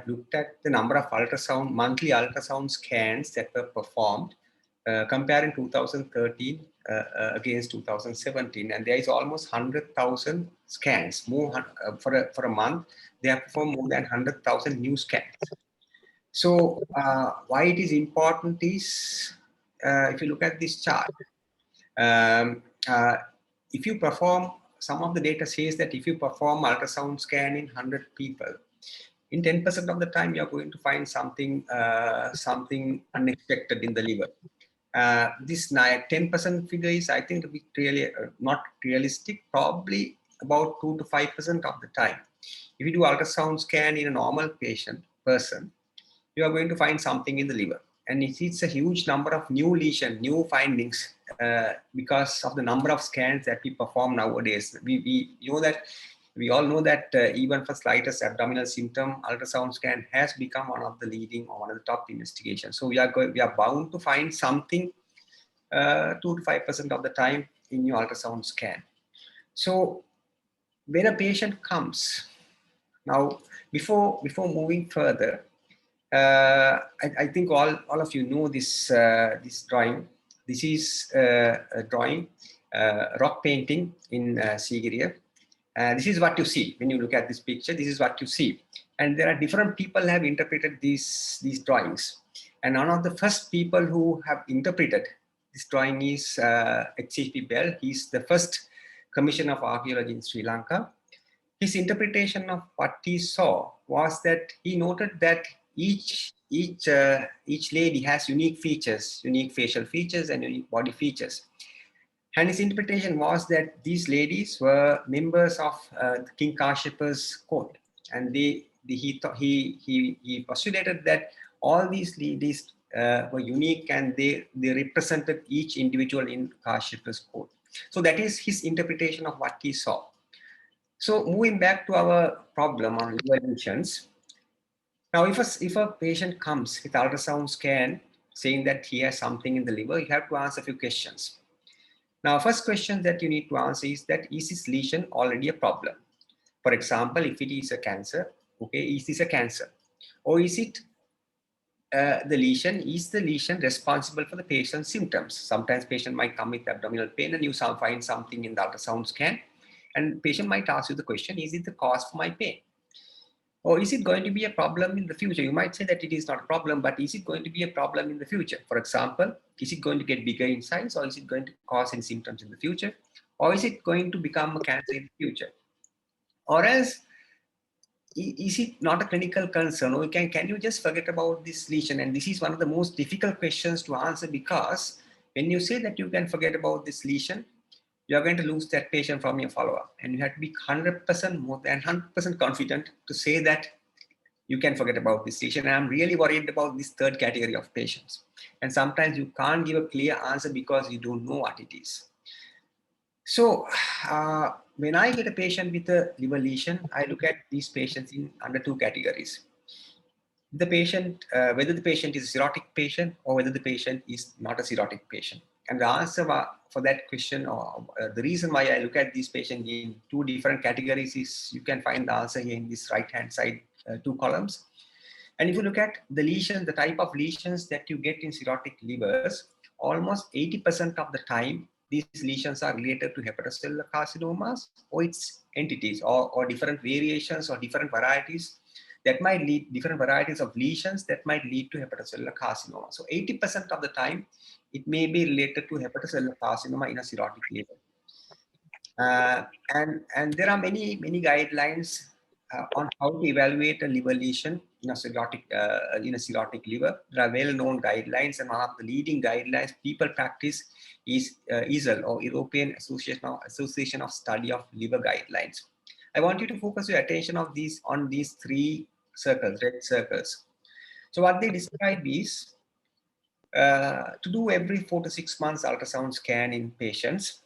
looked at the number of monthly ultrasound scans that were performed, comparing 2013 against 2017, and there is almost 100,000 scans. For a month, they have performed more than 100,000 new scans. So why it is important is, if you look at this chart, um, uh, if you perform, some of the data says that if you perform ultrasound scan in 100 people, in 10% of the time, you're going to find something unexpected in the liver. This 10% figure is, I think, really not realistic. Probably about 2 to 5% of the time, if you do ultrasound scan in a normal person, you are going to find something in the liver. And it's a huge number of new findings, because of the number of scans that we perform nowadays. We all know that even for slightest abdominal symptom, ultrasound scan has become one of the leading or one of the top investigations. So we are bound to find something 2 to 5% of the time in your ultrasound scan. So when a patient comes, now before moving further, I think all of you know this drawing. This is a drawing, rock painting in Sigiriya. This is what you see when you look at this picture. This is what you see, and there are different people have interpreted these drawings. And one of the first people who have interpreted this drawing is H.C.P. Bell. He's the first Commissioner of Archaeology in Sri Lanka. His interpretation of what he saw was that he noted that each lady has unique features, unique facial features and unique body features. And his interpretation was that these ladies were members of King Kashyapa's court, and he postulated that all these ladies were unique, and they represented each individual in Kashyapa's court. So that is his interpretation of what he saw. So moving back to our problem on liver lesions. Now, if a patient comes with ultrasound scan saying that he has something in the liver, you have to answer a few questions. Now, first question that you need to answer is that, is this lesion already a problem? For example, if it is a cancer, okay, is this a cancer? Or is it the lesion responsible for the patient's symptoms? Sometimes patient might come with abdominal pain and you find something in the ultrasound scan, and patient might ask you the question, is it the cause for my pain? Or is it going to be a problem in the future? You might say that it is not a problem, but is it going to be a problem in the future? For example, is it going to get bigger in size, or is it going to cause any symptoms in the future? Or is it going to become a cancer in the future? Or else, is it not a clinical concern? Or can you just forget about this lesion? And this is one of the most difficult questions to answer, because when you say that you can forget about this lesion, you're going to lose that patient from your follow-up. And you have to be 100%, more than 100% confident to say that you can forget about this lesion. And I'm really worried about this third category of patients. And sometimes you can't give a clear answer because you don't know what it is. So when I get a patient with a liver lesion, I look at these patients in under two categories. The patient, whether the patient is a cirrhotic patient or whether the patient is not a cirrhotic patient. And the answer for that question, or the reason why I look at these patients in two different categories, is you can find the answer here in this right-hand side, two columns. And if you look at the lesion, the type of lesions that you get in cirrhotic livers, almost 80% of the time, these lesions are related to hepatocellular carcinomas or its entities, or different variations or different varieties that might lead, different varieties of lesions that might lead to hepatocellular carcinoma. So 80% of the time, it may be related to hepatocellular carcinoma in a cirrhotic liver. And there are many guidelines on how to evaluate a liver lesion in a cirrhotic liver. There are well-known guidelines, and one of the leading guidelines people practice is EASL, or European Association of Study of Liver Guidelines. I want you to focus your attention on these three circles, red circles. So what they describe is to do every 4 to 6 months ultrasound scan in patients,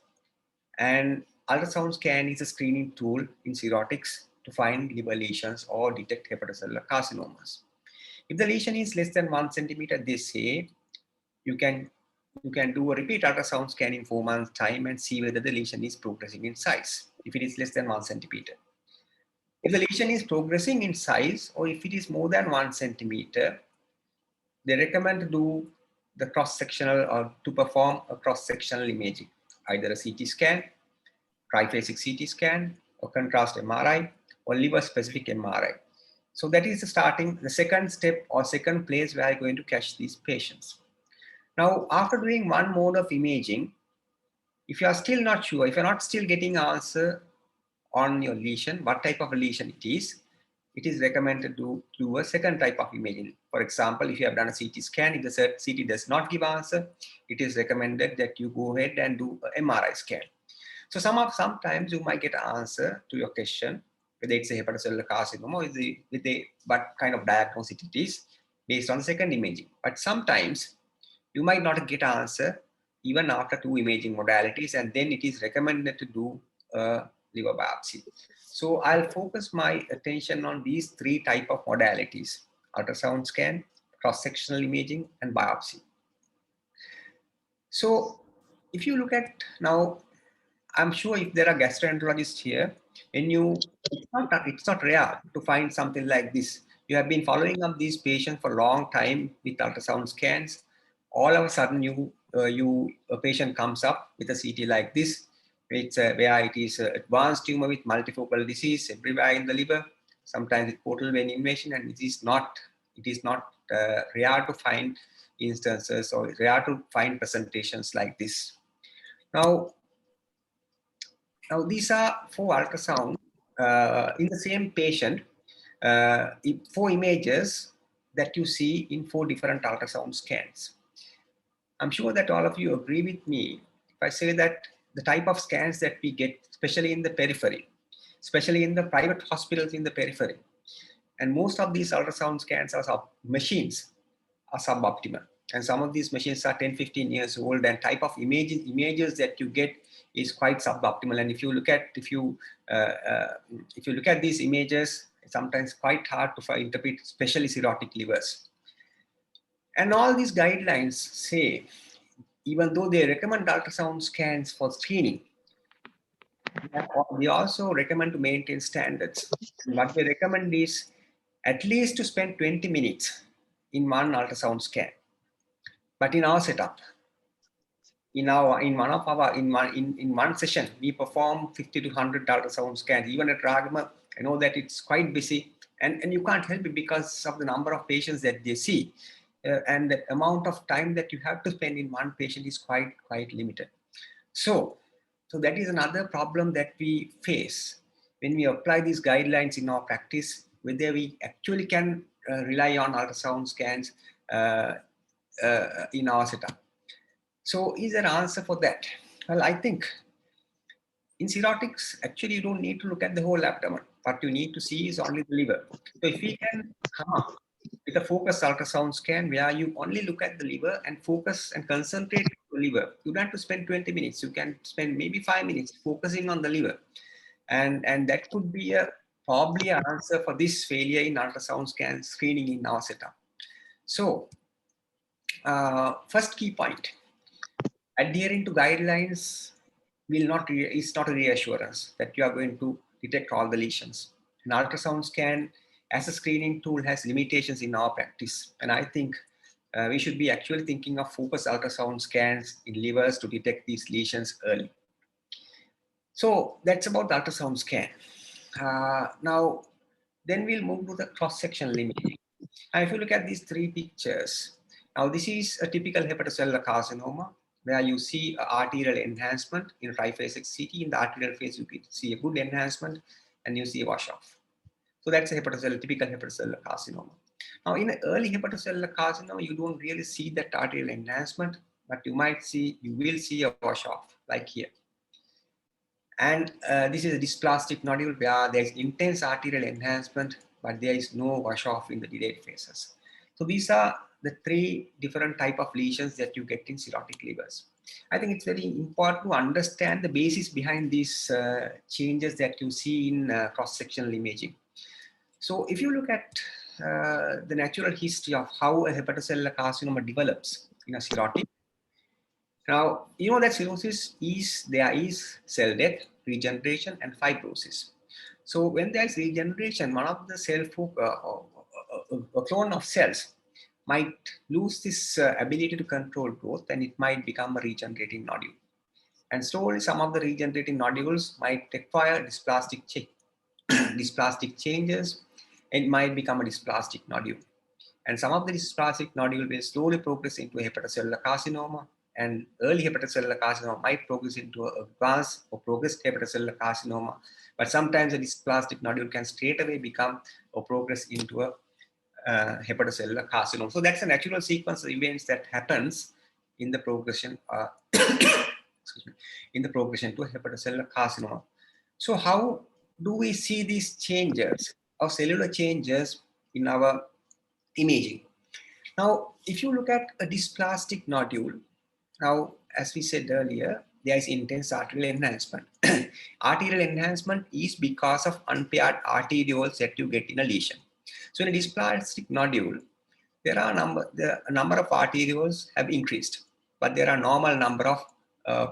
and ultrasound scan is a screening tool in cirrhotics to find liver lesions or detect hepatocellular carcinomas. If the lesion is less than 1 centimeter, they say you can do a repeat ultrasound scan in 4 months' time and see whether the lesion is progressing in size, if it is less than 1 centimeter. If the lesion is progressing in size or if it is more than 1 centimeter, they recommend to do the cross-sectional or to perform a cross-sectional imaging, either a CT scan, triphasic CT scan, or contrast MRI, or liver-specific MRI. So that is the second step or second place where I'm going to catch these patients. Now, after doing one mode of imaging, if you are still not sure, if you're not still getting answer on your lesion, what type of a lesion it is recommended to do a second type of imaging. For example, if you have done a CT scan, if the CT does not give answer, it is recommended that you go ahead and do an MRI scan. So sometimes you might get an answer to your question, whether it's a hepatocellular carcinoma or what kind of diagnosis it is based on the second imaging. But sometimes you might not get an answer even after 2 imaging modalities, and then it is recommended to do a liver biopsy. So I'll focus my attention on these 3 type of modalities: ultrasound scan, cross-sectional imaging, and biopsy. So if you look at now, I'm sure if there are gastroenterologists here, it's not rare to find something like this. You have been following up these patients for a long time with ultrasound scans. All of a sudden, a patient comes up with a CT like this, where it is an advanced tumor with multifocal disease everywhere in the liver, sometimes with portal vein invasion, and it is not rare to find instances or rare to find presentations like this. Now these are 4 ultrasound in the same patient, 4 images that you see in 4 different ultrasound scans. I'm sure that all of you agree with me if I say that the type of scans that we get, especially in the periphery, especially in the private hospitals in the periphery, and most of these ultrasound scans machines are suboptimal. And some of these machines are 10, 15 years old, and type of images that you get is quite suboptimal. And if you look at these images, it's sometimes quite hard to interpret, especially cirrhotic livers. And all these guidelines say, even though they recommend ultrasound scans for screening, they also recommend to maintain standards. And what they recommend is at least to spend 20 minutes in one ultrasound scan. But in our setup, in one session, we perform 50 to 100 ultrasound scans. Even at Ragama, I know that it's quite busy, and you can't help it because of the number of patients that they see, and the amount of time that you have to spend in one patient is quite limited. So that is another problem that we face when we apply these guidelines in our practice, whether we actually can rely on ultrasound scans in our setup. So is there an answer for that? Well, I think in cirrhotics, actually you don't need to look at the whole abdomen. What you need to see is only the liver. So if we can come up with a focused ultrasound scan where you only look at the liver and focus and concentrate on the liver, you don't have to spend 20 minutes. You can spend maybe 5 minutes focusing on the liver. And that could be probably an answer for this failure in ultrasound scan screening in our setup. So first key point, adhering to guidelines is not a reassurance that you are going to detect all the lesions. An ultrasound scan as a screening tool has limitations in our practice. And I think we should be actually thinking of focused ultrasound scans in livers to detect these lesions early. So that's about the ultrasound scan. Now, then we'll move to the cross-sectional imaging. And if you look at these 3 pictures, now this is a typical hepatocellular carcinoma where you see arterial enhancement in triphasic CT. In the arterial phase, you can see a good enhancement and you see a wash off. So that's a typical hepatocellular carcinoma. Now in an early hepatocellular carcinoma, you don't really see that arterial enhancement, but you will see a wash off like here. And this is a dysplastic nodule where there is intense arterial enhancement, but there is no wash off in the delayed phases. So these are the 3 different type of lesions that you get in cirrhotic livers. I think it's very important to understand the basis behind these changes that you see in cross-sectional imaging. So if you look at the natural history of how a hepatocellular carcinoma develops in a cirrhotic, now, you know that cirrhosis there is cell death, regeneration, and fibrosis. So when there is regeneration, one of the a clone of cells might lose this ability to control growth, and it might become a regenerating nodule. And slowly, some of the regenerating nodules might acquire dysplastic changes, and might become a dysplastic nodule. And some of the dysplastic nodule will slowly progress into hepatocellular carcinoma, and early hepatocellular carcinoma might progress into advanced or progressed hepatocellular carcinoma. But sometimes a dysplastic nodule can straight away become or progress into a hepatocellular carcinoma. So that's a natural sequence of events that happens in the progression, excuse me, in the progression to hepatocellular carcinoma. So how do we see these changes or cellular changes in our imaging? Now, if you look at a dysplastic nodule, now, as we said earlier, there is intense arterial enhancement. Arterial enhancement is because of unpaired arterioles that you get in a lesion. So in a dysplastic nodule, the number of arterioles have increased, but there are normal number of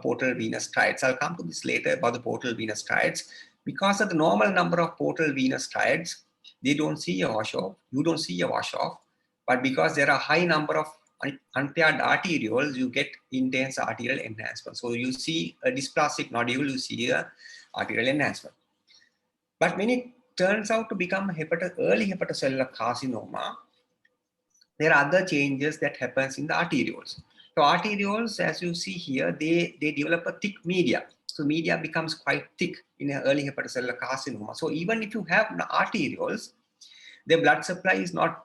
portal venous striates. I'll come to this later about the portal venous striates. Because of the normal number of portal venous striates, they don't see a wash off. You don't see a wash off, but because there are high number of unpaired arterioles, you get intense arterial enhancement. So you see a dysplastic nodule, you see a arterial enhancement. But when it turns out to become early hepatocellular carcinoma, there are other changes that happens in the arterioles. So arterioles, as you see here, they develop a thick media. So media becomes quite thick in an early hepatocellular carcinoma. So even if you have arterioles, the blood supply is not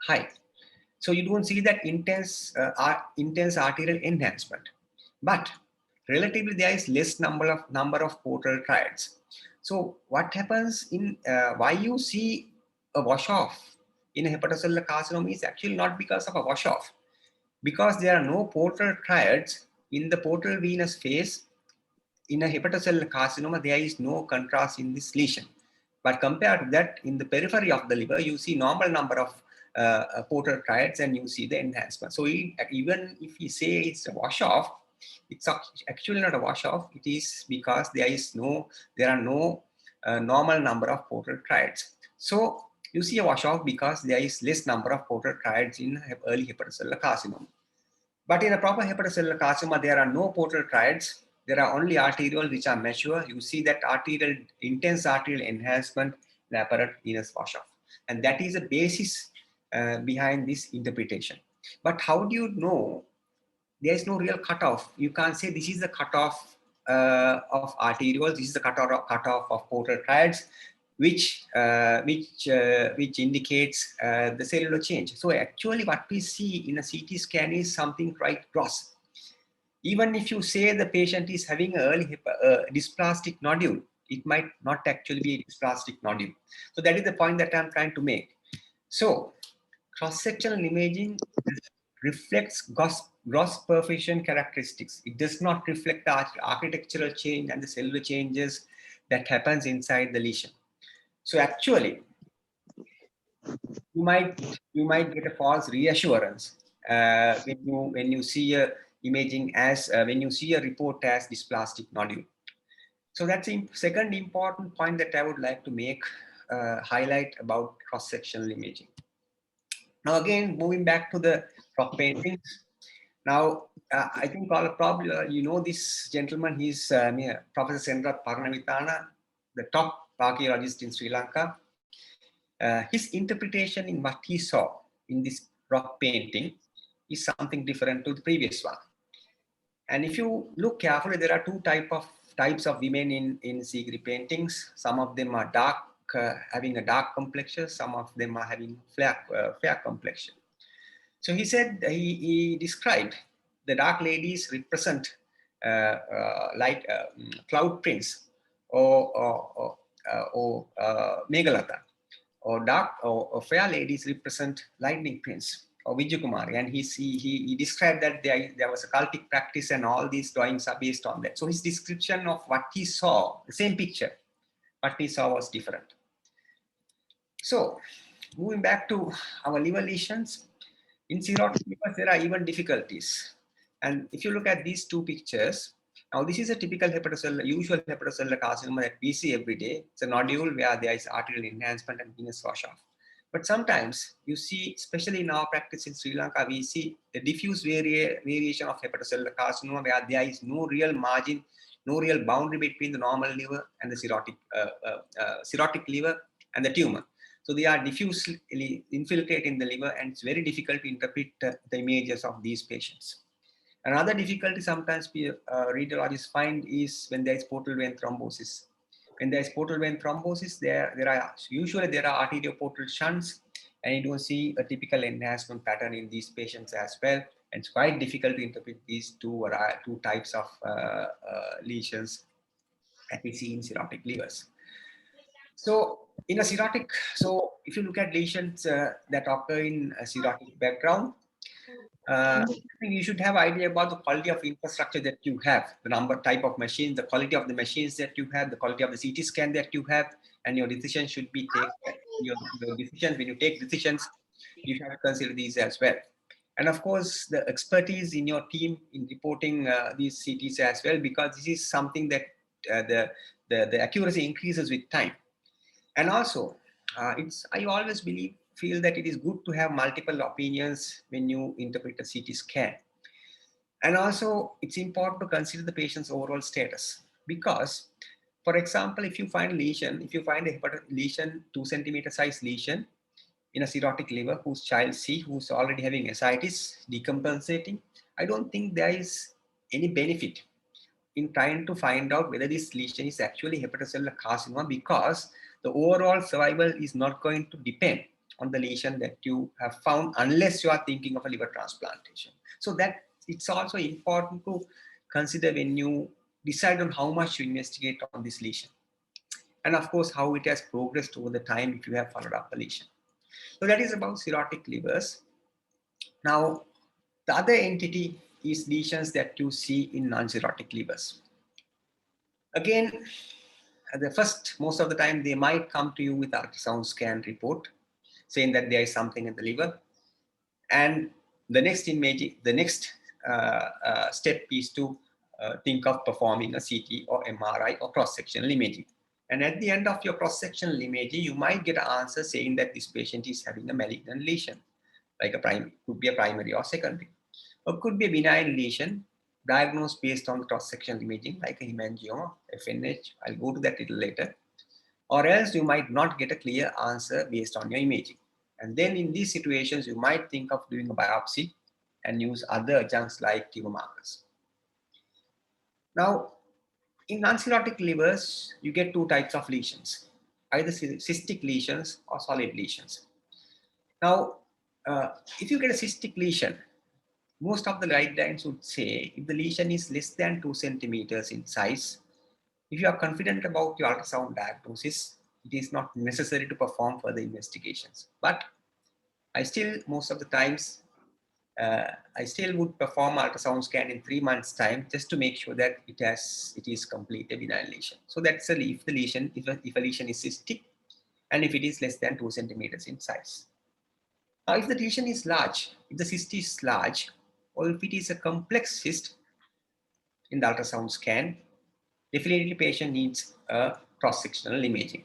high. So you don't see that intense arterial enhancement. But relatively, there is less number of portal triads. So what happens in why you see a wash off in a hepatocellular carcinoma is actually not because of a wash off, because there are no portal triads in the portal venous phase. In a hepatocellular carcinoma, there is no contrast in this lesion. But compared to that, in the periphery of the liver, you see normal number of portal triads and you see the enhancement. So even if we say it's a wash off, it's actually not a wash off. It is because there are no normal number of portal triads. So you see a wash off because there is less number of portal triads in early hepatocellular carcinoma. But in a proper hepatocellular carcinoma, there are no portal triads. There are only arterioles which are mature. You see that intense arterial enhancement in apparent venous wash off. And that is the basis behind this interpretation. But how do you know? There is no real cutoff. You can't say this is the cutoff of arterioles, this is the cutoff of portal triads, which indicates the cellular change. So actually what we see in a CT scan is something quite gross. Even if you say the patient is having an early dysplastic nodule, it might not actually be a dysplastic nodule. So that is the point that I'm trying to make. So cross-sectional imaging reflects gross perfusion characteristics. It does not reflect the architectural change and the cellular changes that happens inside the lesion. So actually, you might get a false reassurance when you see a imaging as when you see a report as dysplastic nodule. So that's the second important point that I would like to make highlight about cross-sectional imaging. Now again, moving back to the rock paintings. Now, I think probably you know this gentleman. He's Professor Senrath Paranavithana, the top archaeologist in Sri Lanka. His interpretation in what he saw in this rock painting is something different to the previous one. And if you look carefully, there are two types of women in Sigri paintings. Some of them are dark, having a dark complexion. Some of them are having fair complexion. So he said, he described the dark ladies represent like cloud prince or Meghalata, or dark or fair ladies represent lightning prince or Vijayakumari. And he described that there was a cultic practice and all these drawings are based on that. So his description of what he saw, the same picture, what he saw was different. So moving back to our liver lesions, in cirrhotic livers, there are even difficulties. And if you look at these two pictures, Now, this is a typical hepatocellular, usual hepatocellular carcinoma that we see every day. It's a nodule where there is arterial enhancement and venous wash off. But sometimes you see, especially in our practice in Sri Lanka, we see a diffuse variation of hepatocellular carcinoma where there is no real margin, no real boundary between the normal liver and the cirrhotic liver and the tumor. So they are diffusely infiltrating the liver, and it's very difficult to interpret the images of these patients. Another difficulty sometimes radiologists find is when there is portal vein thrombosis. When there is portal vein thrombosis, there are arterioportal shunts, and you don't see a typical enhancement pattern in these patients as well. And it's quite difficult to interpret these two types of lesions that we see in cirrhotic livers. So in a cirrhotic, so if you look at lesions that occur in a cirrhotic background, I think you should have idea about the quality of infrastructure that you have, the type of machines, the quality of the machines that you have, the quality of the CT scan that you have, and your decision should be taken. Your decisions, when you take decisions, you have to consider these as well. And of course, the expertise in your team in reporting these CTs as well, because this is something that the accuracy increases with time. And also, I always feel that it is good to have multiple opinions when you interpret a CT scan. And also, it's important to consider the patient's overall status, because, for example, if you find a lesion, 2 centimeter size lesion in a cirrhotic liver whose child C, who's already having ascites, decompensating, I don't think there is any benefit in trying to find out whether this lesion is actually hepatocellular carcinoma, because the overall survival is not going to depend on the lesion that you have found unless you are thinking of a liver transplantation. So that it's also important to consider when you decide on how much you investigate on this lesion. And of course, how it has progressed over the time if you have followed up the lesion. So that is about cirrhotic livers. Now, the other entity is lesions that you see in non-cirrhotic livers. Again, most of the time, they might come to you with ultrasound scan report saying that there is something in the liver. And the next step is to think of performing a CT or MRI or cross-sectional imaging. And at the end of your cross-sectional imaging, you might get an answer saying that this patient is having a malignant lesion, like could be a primary or secondary, or could be a benign lesion diagnosed based on the cross-sectional imaging, like a hemangioma, FNH. I'll go to that a little later. Or else you might not get a clear answer based on your imaging. And then in these situations, you might think of doing a biopsy and use other adjuncts like tumor markers. Now, in non-cirrhotic livers, you get 2 types of lesions, either cystic lesions or solid lesions. Now, if you get a cystic lesion, most of the guidelines would say if the lesion is less than 2 centimeters in size, if you are confident about your ultrasound diagnosis, it is not necessary to perform further investigations. But most of the times, I still would perform ultrasound scan in 3 months' time just to make sure that it is complete a benign lesion. So that's if a lesion is cystic, and if it is less than 2 centimeters in size. Now, if the lesion is large, if the cyst is large, or if it is a complex cyst in the ultrasound scan, definitely the patient needs a cross-sectional imaging.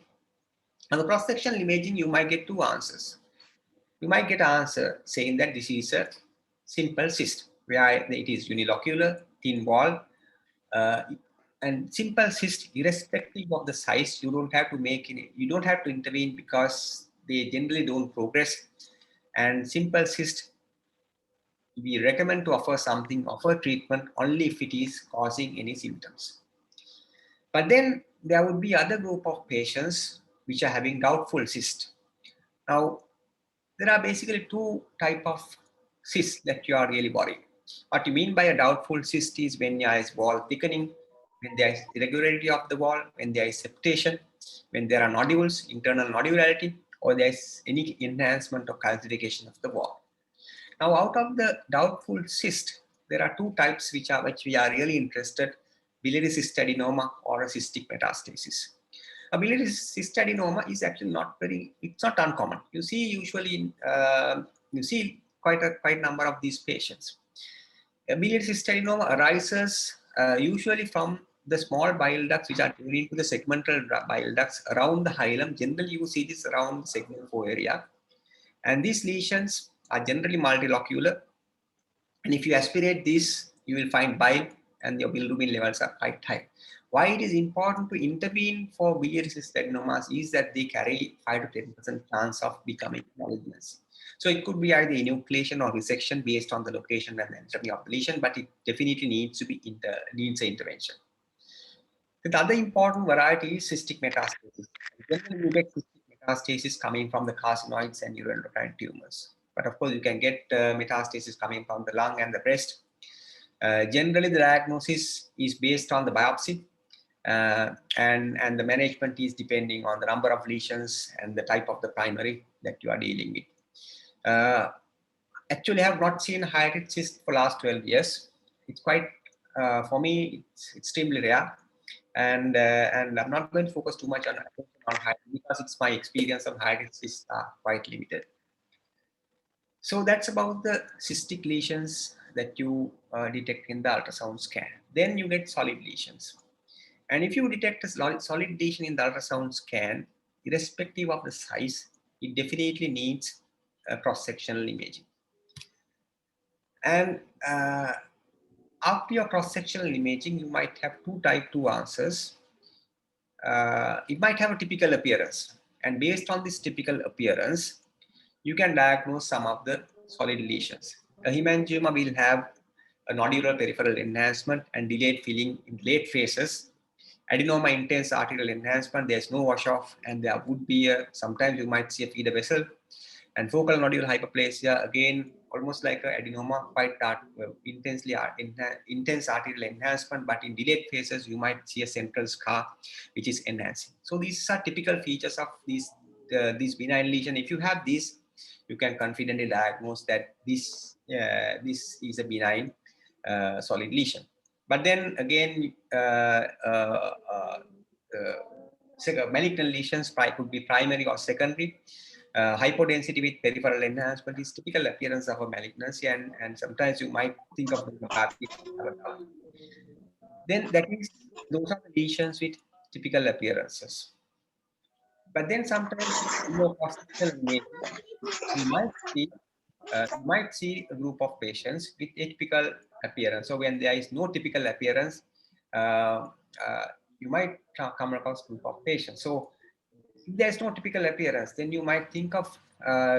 Now, the cross-sectional imaging, you might get 2 answers. You might get an answer saying that this is a simple cyst, where it is unilocular, thin wall, and simple cyst, irrespective of the size, you don't have to intervene because they generally don't progress. And simple cyst, we recommend to offer treatment only if it is causing any symptoms. But then there would be other group of patients which are having doubtful cyst. Now, there are basically 2 types of cysts that you are really worried. What you mean by a doubtful cyst is when there is wall thickening, when there is irregularity of the wall, when there is septation, when there are nodules, internal nodularity, or there is any enhancement or calcification of the wall. Now, out of the doubtful cyst, there are 2 types which we are really interested: biliary cystadenoma or a cystic metastasis. A biliary cystadenoma is actually it's not uncommon. You see usually, you see quite a number of these patients. A biliary cystadenoma arises usually from the small bile ducts which are turned into the segmental bile ducts around the hilum. Generally, you see this around segment 4 area. And these lesions are generally multilocular. And if you aspirate this, you will find bile and your bilirubin levels are quite high. Why it is important to intervene for biliary-resistant adenomas is that they carry 5 to 10% chance of becoming malignancy. So it could be either enucleation or resection based on the location and anatomy of the lesion, but it definitely needs to be needs an intervention. The other important variety is cystic metastasis. Generally, you get cystic metastasis coming from the carcinoids and neuroendocrine tumors. But of course, you can get metastasis coming from the lung and the breast. Generally, the diagnosis is based on the biopsy, and the management is depending on the number of lesions and the type of the primary that you are dealing with. Actually, I have not seen hydatid cyst for last 12 years. It's quite, for me, it's extremely rare. And I'm not going to focus too much on hydatid because it's my experience of hydatid cysts are quite limited. So that's about the cystic lesions that you detect in the ultrasound scan. Then you get solid lesions. And if you detect a solid lesion in the ultrasound scan, irrespective of the size, it definitely needs a cross-sectional imaging. And after your cross-sectional imaging, you might have two type 2 answers. It might have a typical appearance. And based on this typical appearance, you can diagnose some of the solid lesions. A hemangioma will have a nodular peripheral enhancement and delayed filling in late phases. Adenoma intense arterial enhancement, there's no wash off, and there would be sometimes you might see a feeder vessel. And focal nodular hyperplasia, again, almost like an adenoma, quite intense arterial enhancement, but in delayed phases, you might see a central scar, which is enhancing. So these are typical features of these benign lesion. If you have these, you can confidently diagnose that this is a benign solid lesion. But then again, malignant lesions could be primary or secondary. Hypodensity with peripheral enhancement is typical appearance of a malignancy, and sometimes you might think of the biopsy. Then those are the lesions with typical appearances. But then sometimes you might see a group of patients with atypical appearance. So when there is no typical appearance, you might come across a group of patients. So if there's no typical appearance, then you might think of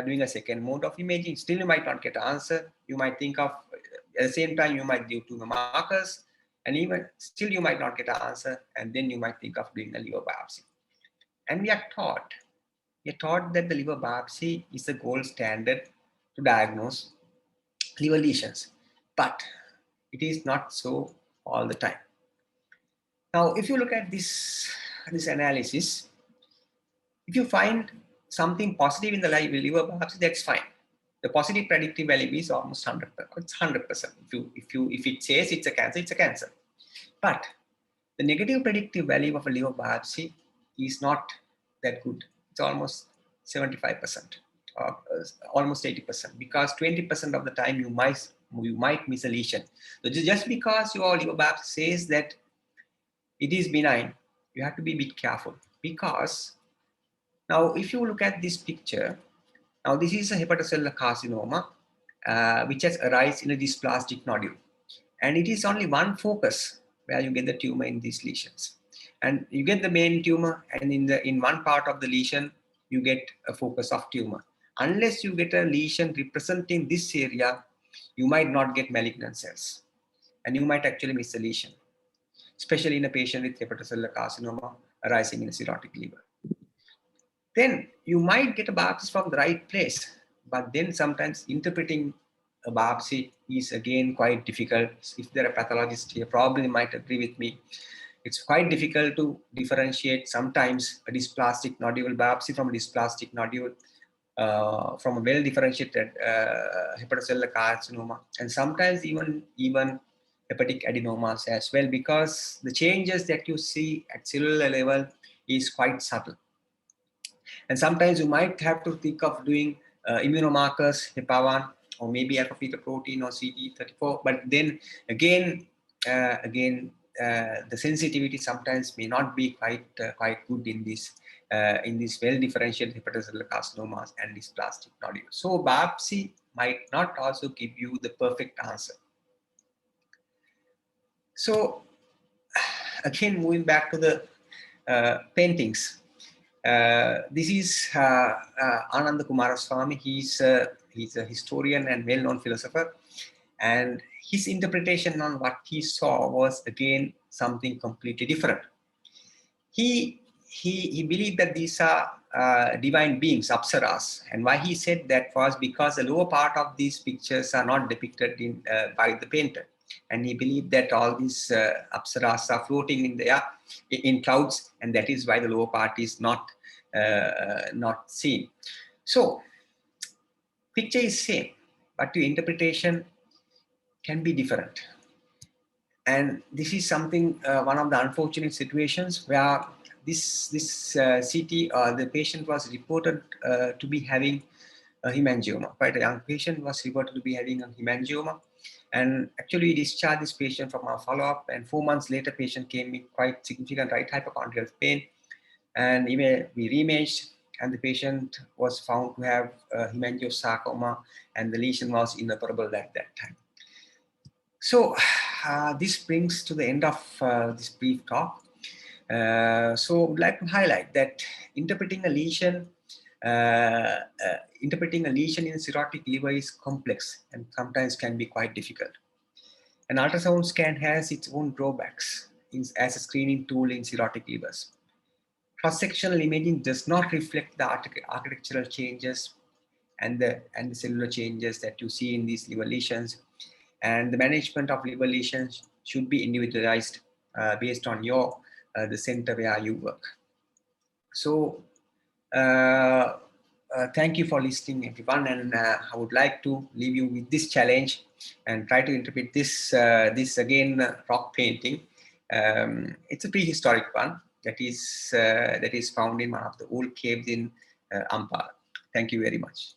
doing a second mode of imaging. Still, you might not get an answer. You might think of, at the same time, you might do tumor markers, and even still you might not get an answer. And then you might think of doing a liver biopsy. And we are taught that the liver biopsy is the gold standard to diagnose liver lesions, but it is not so all the time. Now, if you look at this analysis, if you find something positive in the liver biopsy, that's fine. The positive predictive value is almost 100%. It's 100%. If it says it's a cancer, it's a cancer. But the negative predictive value of a liver biopsy is not that good. It's almost 75%, or almost 80%, because 20% of the time you might miss a lesion. So just because your liver biopsy says that it is benign, you have to be a bit careful, because now if you look at this picture, now this is a hepatocellular carcinoma which has arisen in a dysplastic nodule, and it is only one focus where you get the tumor in these lesions, and you get the main tumor, and in one part of the lesion you get a focus of tumor. Unless you get a lesion representing this area, you might not get malignant cells, and you might actually miss a lesion, especially in a patient with hepatocellular carcinoma arising in a cirrhotic liver. Then you might get a biopsy from the right place, but then sometimes interpreting a biopsy is again quite difficult. If there are pathologists here, probably might agree with me. It's quite difficult to differentiate sometimes a dysplastic nodule biopsy from a dysplastic nodule from a well-differentiated hepatocellular carcinoma, and sometimes even hepatic adenomas as well, because the changes that you see at cellular level is quite subtle. And sometimes you might have to think of doing immunomarkers, HEPA1, or maybe alpha-fetoprotein or CD34. But then again, again, the sensitivity sometimes may not be quite good in this well differentiated hepatocellular carcinomas and dysplastic nodules. So biopsy might not also give you the perfect answer. So again, moving back to the paintings. This is Ananda Kumaraswamy. He's a historian and well-known philosopher, and his interpretation on what he saw was again something completely different. He believed that these are divine beings, apsaras, and why he said that was because the lower part of these pictures are not depicted in by the painter, and he believed that all these apsaras are floating in the air in clouds, and that is why the lower part is not seen. So picture is same, but your interpretation can be different. And this is something, one of the unfortunate situations where this CT, the patient was reported to be having a hemangioma. Quite a young patient was reported to be having a hemangioma. And actually we discharged this patient from our follow-up, and 4 months later, patient came with quite significant right hypochondrial pain. And we reimaged, and the patient was found to have hemangiosarcoma, and the lesion was inoperable at that time. So this brings to the end of this brief talk. So I would like to highlight that interpreting a lesion in cirrhotic liver is complex and sometimes can be quite difficult. An ultrasound scan has its own drawbacks as a screening tool in cirrhotic livers. Cross-sectional imaging does not reflect the architectural changes and the cellular changes that you see in these liver lesions. And the management of liver lesions should be individualized based on the center where you work. So thank you for listening, everyone, and I would like to leave you with this challenge and try to interpret this rock painting. It's a prehistoric one that is found in one of the old caves in Ampara. Thank you very much.